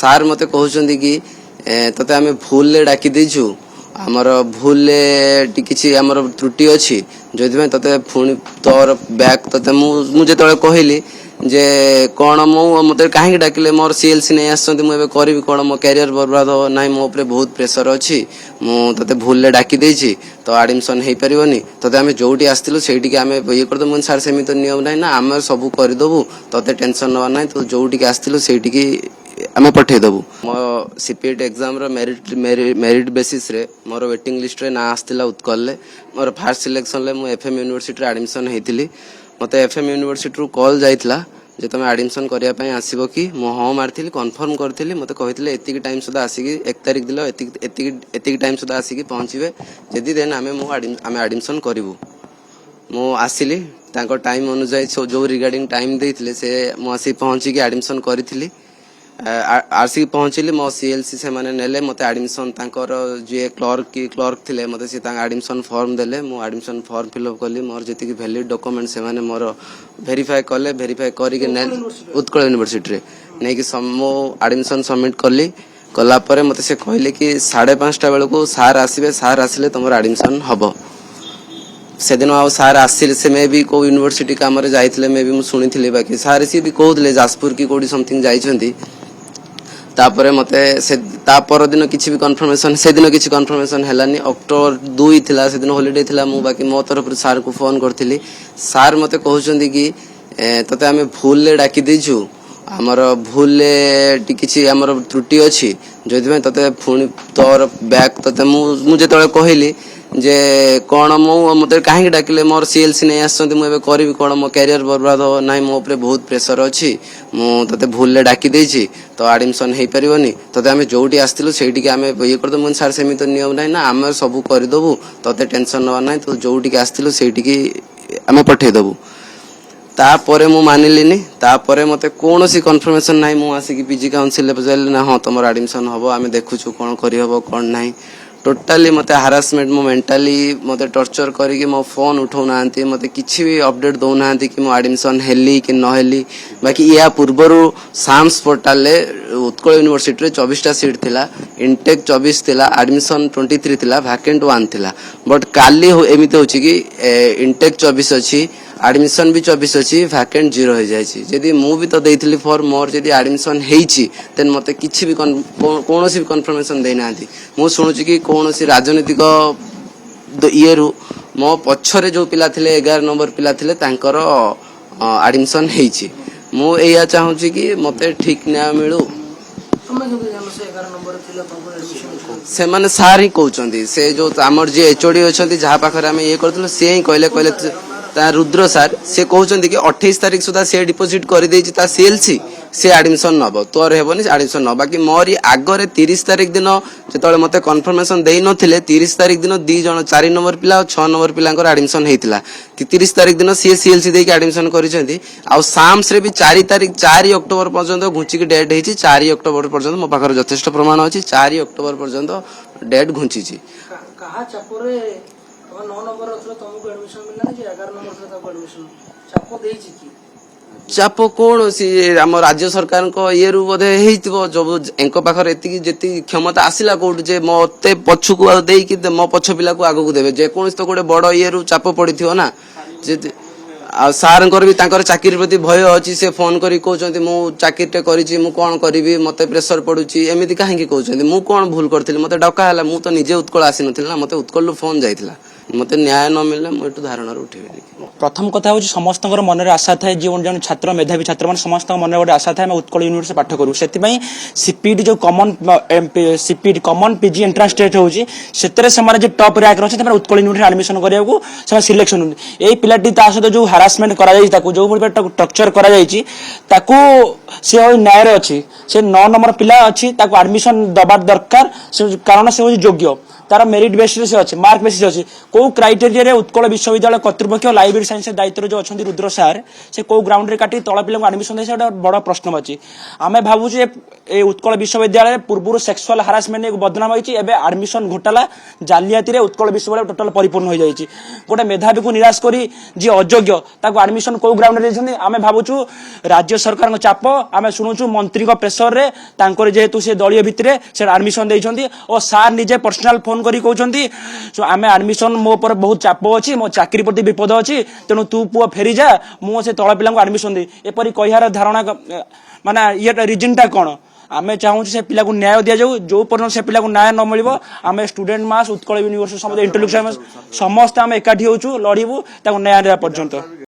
Sir ମତେ କହୁଛନ୍ତି କି ତତେ ଆମେ ଭୁଲରେ ଡାକି ଦେଇଛୁ, ଆମର ଭୁଲରେ କିଛି ଆମର ତ୍ରୁଟି ଅଛି, ଯୋଉଥିପାଇଁ ତତେ ପୁଣି ତୋର ବ୍ୟାକ୍ ତତେ ମୁଁ ଯେତେବେଳେ କହିଲି ଯେ କ'ଣ ମୁଁ ମତେ କାହିଁକି ଡାକିଲେ, ମୋର ସିଏଲସି ନେଇ ଆସିଛନ୍ତି, ମୁଁ ଏବେ କରିବି କ'ଣ, ମୋ କ୍ୟାରିୟର ବର୍ବାଦ ହବ, ନାହିଁ ମୋ ଉପରେ ବହୁତ ପ୍ରେସର ଅଛି, ମୁଁ ତତେ ଭୁଲରେ ଡାକି ଦେଇଛି, ତ ଆଡମିସନ ହେଇପାରିବନି, ତତେ ଆମେ ଯୋଉଠି ଆସିଥିଲୁ ସେଇଠିକି ଆମେ ଇଏ କରିଦେବୁ। ମୁଁ ସାର୍ ସେମିତି ନିୟମ ନାହିଁ ନା, ଆମେ ସବୁ କରିଦେବୁ, ତତେ ଟେନସନ ନେବାର ନାହିଁ, ତୁ ଯୋଉଠିକି ଆସିଥିଲୁ ସେଇଠିକି ଆମେ ପଠେଇଦେବୁ। ମୋ ସିପିଏଟି ଏକ୍ଜାମର ମେରିଟ୍ ବେସିସ୍ରେ ମୋର ୱେଟିଂ ଲିଷ୍ଟରେ ନାଁ ଆସିଥିଲା ଉତ୍କଳରେ। ମୋର ଫାର୍ଷ୍ଟ ସିଲେକ୍ସନରେ ମୁଁ ଏଫଏମ୍ ୟୁନିଭର୍ସିଟିରେ ଆଡମିସନ ହେଇଥିଲି। ମୋତେ ଏଫଏମ୍ ୟୁନିଭର୍ସିଟିରୁ କଲ୍ ଯାଇଥିଲା ଯେ ତମେ ଆଡମିସନ କରିବା ପାଇଁ ଆସିବ କି? ମୁଁ ହଁ ମାରିଥିଲି, କନଫର୍ମ କରିଥିଲି। ମୋତେ କହିଥିଲେ ଏତିକି ଟାଇମ୍ ସୁଦ୍ଧା ଆସିକି 1 ତାରିଖ ଦିନ ଏତିକି ଟାଇମ୍ ସୁଦ୍ଧା ଆସିକି ପହଞ୍ଚିବେ, ଯଦି ଦେନ୍ ଆମେ ଆଡମିସନ କରିବୁ। ମୁଁ ଆସିଲି, ତାଙ୍କ ଟାଇମ୍ ଅନୁଯାୟୀ ଯୋଉ ରିଗାର୍ଡିଂ ଟାଇମ୍ ଦେଇଥିଲେ ସେ ମୁଁ ଆସିକି ପହଞ୍ଚିକି ଆଡମିସନ କରିଥିଲି। ଆସିକି ପହଞ୍ଚିଲି, ମୋ ସିଏଲସି ସେମାନେ ନେଲେ, ମୋତେ ଆଡମିସନ ତାଙ୍କର ଯିଏ କ୍ଲର୍କ ଥିଲେ ମୋତେ ସେ ତାଙ୍କ ଆଡମିସନ ଫର୍ମ ଦେଲେ। ମୁଁ ଆଡମିସନ ଫର୍ମ ଫିଲ୍ଅପ୍ କଲି, ମୋର ଯେତିକି ଭ୍ୟାଲିଡ ଡକୁମେଣ୍ଟ ସେମାନେ ମୋର ଭେରିଫାଏ କଲେ, ଭେରିଫାଏ କରିକି ଉତ୍କଳ ୟୁନିଭର୍ସିଟିରେ ନେଇକି ମୁଁ ଆଡମିସନ ସବମିଟ୍ କଲି। କଲା ପରେ ମୋତେ ସେ କହିଲେ କି 5:30 ବେଳକୁ ସାର୍ ଆସିବେ, ସାର୍ ଆସିଲେ ତମର ଆଡମିସନ ହବ। ସେଦିନ ଆଉ ସାର୍ ଆସିଲେ, ସେ ମେ ବି କୋଉ ୟୁନିଭର୍ସିଟି କାମରେ ଯାଇଥିଲେ, ମେ ବି ମୁଁ ଶୁଣିଥିଲି, ବାକି ସାର୍ ସିଏ ବି କହୁଥିଲେ ଯାଜପୁର କି କୋଉଠି ସମଥିଙ୍ଗ ଯାଇଛନ୍ତି। ତାପରେ ମତେ ତା ପରଦିନ କିଛି ବି କନଫର୍ମେସନ, ସେଦିନ କିଛି କନଫର୍ମେସନ ହେଲାନି। ଅକ୍ଟୋବର 2 ଥିଲା, ସେଦିନ ହଲିଡେ ଥିଲା। ମୁଁ ବାକି ମୋ ତରଫରୁ ସାର୍କୁ ଫୋନ କରିଥିଲି। ସାର୍ ମତେ କହୁଛନ୍ତି କି ତତେ ଆମେ ଭୁଲରେ ଡାକି ଦେଇଛୁ, ଆମର ଭୁଲରେ କିଛି ଆମର ତ୍ରୁଟି ଅଛି, ଯୋଉଥିପାଇଁ ତତେ ପୁଣି ତୋର ବ୍ୟାକ୍ ତତେ ମୁଁ ଯେତେବେଳେ କହିଲି ଯେ କ'ଣ ମୁଁ ମତେ କାହିଁକି ଡାକିଲେ, ମୋର ସିଏଲସି ନେଇ ଆସିଛନ୍ତି, ମୁଁ ଏବେ କରିବି କ'ଣ, ମୋ କ୍ୟାରିୟର ବର୍ବାଦ ହବ, ନାହିଁ ମୋ ଉପରେ ବହୁତ ପ୍ରେସର ଅଛି, ମୁଁ ତତେ ଭୁଲରେ ଡାକି ଦେଇଛି, ତ ଆଡମିସନ ହେଇପାରିବନି, ତତେ ଆମେ ଯୋଉଠି ଆସିଥିଲୁ ସେଇଠିକି ଆମେ ଇଏ କରିଦେବୁ। ମୁଁ ସାର୍ ସେମିତି ନିୟମ ନାହିଁ ନା, ଆମେ ସବୁ କରିଦେବୁ, ତତେ ଟେନସନ ନେବାର ନାହିଁ, ତୁ ଯୋଉଠିକି ଆସିଥିଲୁ ସେଇଠିକି ଆମେ ପଠେଇଦେବୁ। ତାପରେ ମୁଁ ମାନିଲିନି। ତାପରେ ମତେ କୌଣସି କନଫର୍ମେସନ ନାହିଁ। ମୁଁ ଆସିକି ପିଜି କାଉନସିଲରେ ପଚାରିଲି ନା, ହଁ ତମର ଆଡମିସନ ହବ, ଆମେ ଦେଖୁଛୁ କ'ଣ କରିହବ କ'ଣ ନାହିଁ। ଟୋଟାଲି ମତେ ହାରାସମେଣ୍ଟ, ମୁଁ ମେଣ୍ଟାଲି ମତେ ଟର୍ଚର କରିକି ମୋ ଫୋନ ଉଠାଉନାହାନ୍ତି, ମତେ କିଛି ବି ଅପଡେଟ ଦଉନାହାନ୍ତି କି ମୁଁ ଆଡମିସନ ହେଲି କି ନ ହେଲି। ବାକି ୟା ପୂର୍ବରୁ ସାମ୍ସ ପୋର୍ଟାଲରେ ଉତ୍କଳ ୟୁନିଭର୍ସିଟିରେ 24ଟା ସିଟ୍ ଥିଲା, ଇନଟେକ୍ 24 ଥିଲା, ଆଡମିସନ 23 ଥିଲା, ଭ୍ୟାକେଣ୍ଟ 1 ଥିଲା। ବଟ୍ କାଲି ଏମିତି ହଉଛି କି ଇନଟେକ୍ 24 ଅଛି, ଆଡମିସନ ବି 24 ଅଛି, ଭ୍ୟାକେଣ୍ଟ 0 ହେଇଯାଇଛି। ଯଦି ମୁଁ ବି ତ ଦେଇଥିଲି ଫର୍ମ, ମୋର ଯଦି ଆଡମିସନ ହେଇଛି ଦେନ୍ ମତେ କିଛି ବି କୌଣସି ବି କନଫର୍ମେସନ ଦେଇନାହାନ୍ତି। ମୁଁ ଶୁଣୁଛି କି କୌଣସି ରାଜନୈତିକ ଇଏରୁ ମୋ ପଛରେ ଯୋଉ ପିଲା ଥିଲେ, 11 ନମ୍ବର ପିଲା ଥିଲେ, ତାଙ୍କର ଆଡମିସନ ହେଇଛି। ମୁଁ ଏଇଆ ଚାହୁଁଛି କି ମତେ ଠିକ ନ୍ୟାୟ ମିଳୁ। ସେମାନେ ସାର୍ ହିଁ କହୁଛନ୍ତି, ସେ ଯୋଉ ଆମର ଯିଏ ଏଚଓଡି ଅଛନ୍ତି, ଯାହା ପାଖରେ ଆମେ ଇଏ କରୁଥିଲୁ, ସେ ହିଁ କହିଲେ ତା ରୁଦ୍ର ସାର୍, ସେ କହୁଛନ୍ତି କି 28 ତାରିଖ ସୁଦ୍ଧା ସେ ଡିପୋଜିଟ୍ କରିଦେଇଛି ତା ସିଏଲସି, ସେ ଆଡମିସନ ନବ, ତୋର ହେବନି ଆଡମିସନ ନବ। ବାକି ମୋରି ଆଗରେ 30 ତାରିଖ ଦିନ ଯେତେବେଳେ ମତେ କନଫର୍ମେସନ ଦେଇ ନଥିଲେ, 30 ତାରିଖ ଦିନ 2 ଜଣ 4 ନମ୍ବର ପିଲା ଆଉ 6 ନମ୍ବର ପିଲାଙ୍କର ଆଡମିସନ ହେଇଥିଲା। 30 ତାରିଖ ଦିନ ସିଏ ସିଏଲସି ଦେଇକି ଆଡମିସନ କରିଛନ୍ତି। ଆଉ ସାମ୍ସ ରେ ବି 4 ଅକ୍ଟୋବର ପର୍ଯ୍ୟନ୍ତ ଘୁଞ୍ଚିକି ଡେଟ୍ ହେଇଛି। 4 ଅକ୍ଟୋବର ପର୍ଯ୍ୟନ୍ତ ମୋ ପାଖରେ ଯଥେଷ୍ଟ ପ୍ରମାଣ ଅଛି। 4 ଅକ୍ଟୋବର ପର୍ଯ୍ୟନ୍ତ ଡେଟ୍ ଘୁଞ୍ଚିଛି। କାହା ଚାପରେ 9 ନମ୍ବର ଥିଲା ତମକୁ ଆଡମିସନ ମିଳିଲା ଯେ 11 ନମ୍ବର ଥିଲା ତାକୁ ଆଡମିସନ ଚାପ ଦେଇଛି କି? ଚାପ କୌଣସି ଆମ ରାଜ୍ୟ ସରକାରଙ୍କ ଇଏରୁ ବୋଧେ ହେଇଥିବ, ଯୋଉ ଏଙ୍କ ପାଖରେ ଯେତିକି କ୍ଷମତା ଆସିଲା କୋଉଠୁ ଯେ ମତେ ପଛକୁ ଦେଇକି ମୋ ପଛ ପିଲାକୁ ଆଗକୁ ଦେବେ। ଯେକୌଣସି ତ ଗୋଟେ ବଡ ଇଏରୁ ଚାପ ପଡିଥିବ ନା। ଆଉ ସାର୍ଙ୍କର ବି ତାଙ୍କର ଚାକିରି ପ୍ରତି ଭୟ ଅଛି। ସେ ଫୋନ କରି କହୁଛନ୍ତି ମୁଁ ଚାକିରିଟେ କରିଛି, ମୁଁ କଣ କରିବି, ମତେ ପ୍ରେସର ପଡୁଛି, ଏମିତି କାହିଁକି କହୁଛନ୍ତି? ମୁଁ କଣ ଭୁଲ କରିଥିଲି? ମତେ ଡକା ହେଲା, ମୁଁ ତ ନିଜେ ଉତ୍କଳ ଆସିନଥିଲି ନା, ମତେ ଉତ୍କଳରୁ ଫୋନ ଯାଇଥିଲା। ମତେ ନ୍ୟାୟ ନ ମିଳିଲେ ମୁଁ ଏଠୁ ଧାରଣାରୁ ଉଠିବିନି। ପ୍ରଥମ କଥା ହେଉଛି ସମସ୍ତଙ୍କର ମନରେ ଆଶା ଥାଏ, ଜଣେ ଛାତ୍ର ମେଧାବୀ ଛାତ୍ର ମାନେ ସମସ୍ତଙ୍କ ମନରେ ଗୋଟେ ଆଶା ଥାଏ ଆମେ ଉତ୍କଳ ୟୁନିଭର୍ସିଟି ପାଠ କରୁ। ସେଥିପାଇଁ ସିପିଟି ଯୋଉ କମନ ପିଜି ଏଣ୍ଟ୍ରାନ୍ସ ଟେଷ୍ଟ ହେଉଛି, ସେଥିରେ ସେମାନେ ଯେ ଟପ୍ ର୍ୟାଙ୍କରେ ଅଛି ସେମାନେ ଉତ୍କଳ ୟୁନିଭର୍ସିଟି ଆଡମିସନ କରିବାକୁ ସେମାନେ ସିଲେକ୍ସନ ହୁଅନ୍ତି। ଏଇ ପିଲାଟି ତା ସହିତ ଯୋଉ ହାରାସମେଣ୍ଟ କରାଯାଇଛି, ତାକୁ ଯୋଉ ଭଳି ଟର୍ଚର କରାଯାଇଛି, ତାକୁ ସେ ନ୍ୟାୟରେ ଅଛି। ସେ 9 ନମ୍ବର ପିଲା ଅଛି, ତାକୁ ଆଡମିସନ ଦବା ଦରକାର, କାରଣ ସେ ହେଉଛି ଯୋଗ୍ୟ, ତାର ମେରିଟ ବେସିସ୍ ଅଛି, ମାର୍କ ବେସିସ୍ ଅଛି। କୋଉ କ୍ରାଇଟେରିଆରେ ଉତ୍କଳ ବିଶ୍ୱବିଦ୍ୟାଳୟ କର୍ତ୍ତୃପକ୍ଷ ଲାଇବ୍ରେରୀ ସାଇନ୍ସ ଦାୟିତ୍ୱରେ ଯୋଉ ଅଛନ୍ତି ରୁଦ୍ର ସାର୍ ସେ କୋଉ ଗ୍ରାଉଣ୍ଡରେ କାଟି ତଳ ପିଲାଙ୍କୁ ଆଡମିସନ ଦେଇ ସେଟା ବଡ ପ୍ରଶ୍ନ ଅଛି। ଆମେ ଭାବୁଛୁ ଏ ଉତ୍କଳ ବିଶ୍ୱବିଦ୍ୟାଳୟରେ ପୂର୍ବରୁ ସେକ୍ସୁଆଲ ହାରାସମେଣ୍ଟ ବଦନାମ ହେଇଛି, ଏବେ ଆଡମିସନ ଘୋଟାଲା ଜାଲିଆତିରେ ଉତ୍କଳ ବିଶ୍ୱବିଦ୍ୟାଳୟ ଟୋଟାଲ ପରିପୂର୍ଣ୍ଣ ହୋଇଯାଇଛି। ଗୋଟେ ମେଧାବୀକୁ ନିରାଶ କରି ଯିଏ ଅଯୋଗ୍ୟ ତାକୁ ଆଡମିସନ କୋଉ ଗ୍ରାଉଣ୍ଡରେ ଦେଇଛନ୍ତି। ଆମେ ଭାବୁଛୁ ରାଜ୍ୟ ସରକାରଙ୍କ ଚାପ, ଆମେ ଶୁଣୁଛୁ ମନ୍ତ୍ରୀଙ୍କ ପ୍ରେସରରେ ତାଙ୍କର ଯେହେତୁ ସେ ଦଳୀୟ ଭିତରେ ସେ ଆଡମିସନ ଦେଇଛନ୍ତି ଓ ସାର୍ ନିଜେ ପର୍ସନାଲ ଫୋନ କରି କହୁଛନ୍ତି ଆମେ ଆଡମିସନ ମୋ ଉପରେ ବହୁତ ଚାପ ଅଛି, ମୋ ଚାକିରି ପ୍ରତି ବିପଦ ଅଛି, ତେଣୁ ତୁ ପୁଅ ଫେରିଯା, ମୁଁ ସେ ତଳ ପିଲାଙ୍କୁ ଆଡମିସନ ଦେଇ ଏପରି କହିବାର ଧାରଣା ମାନେ ଇଏଟା ରିଜିନଟା କ'ଣ? ଆମେ ଚାହୁଁଛୁ ସେ ପିଲାକୁ ନ୍ୟାୟ ଦିଆଯାଉ। ଯୋଉ ପର୍ଯ୍ୟନ୍ତ ସେ ପିଲାକୁ ନ୍ୟାୟ ନ ମିଳିବ ଆମେ ଷ୍ଟୁଡେଣ୍ଟ ମାସ ଉତ୍କଳ ୟୁନିଭର୍ସିଟି ସମସ୍ତେ ଇଣ୍ଟେଲେକ୍ଚୁଆଲ ସମସ୍ତେ ଆମେ ଏକାଠି ହଉଛୁ, ଲଢିବୁ ତାକୁ ନ୍ୟାୟ ଦେବା ପର୍ଯ୍ୟନ୍ତ।